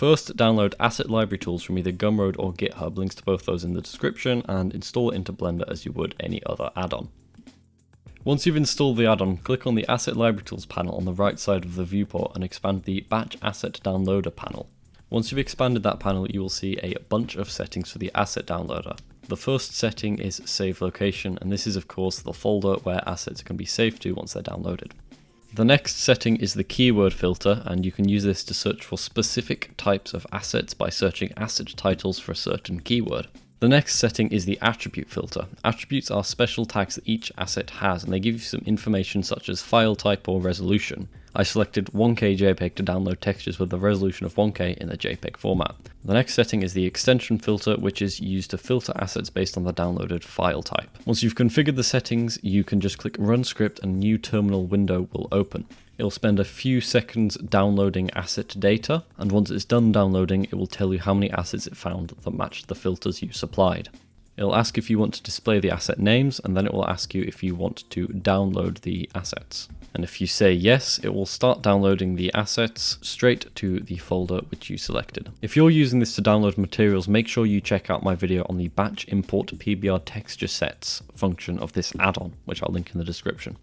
first, download AssetLibraryTools from either Gumroad or GitHub, links to both those in the description, and install it into Blender as you would any other add-on. Once you've installed the add-on, click on the AssetLibraryTools panel on the right side of the viewport and expand the Batch Asset Downloader panel. Once you've expanded that panel, you will see a bunch of settings for the asset downloader. The first setting is Save Location, and this is of course the folder where assets can be saved to once they're downloaded. The next setting is the keyword filter, and you can use this to search for specific types of assets by searching asset titles for a certain keyword. The next setting is the attribute filter. Attributes are special tags that each asset has, and they give you some information such as file type or resolution. I selected 1K JPEG to download textures with a resolution of 1K in the JPEG format. The next setting is the extension filter, which is used to filter assets based on the downloaded file type. Once you've configured the settings, you can just click Run Script and a new terminal window will open. It'll spend a few seconds downloading asset data, and once it's done downloading, it will tell you how many assets it found that matched the filters you supplied. It'll ask if you want to display the asset names, and then it will ask you if you want to download the assets. And if you say yes, it will start downloading the assets straight to the folder which you selected. If you're using this to download materials, make sure you check out my video on the Batch Import PBR Texture Sets function of this add-on, which I'll link in the description.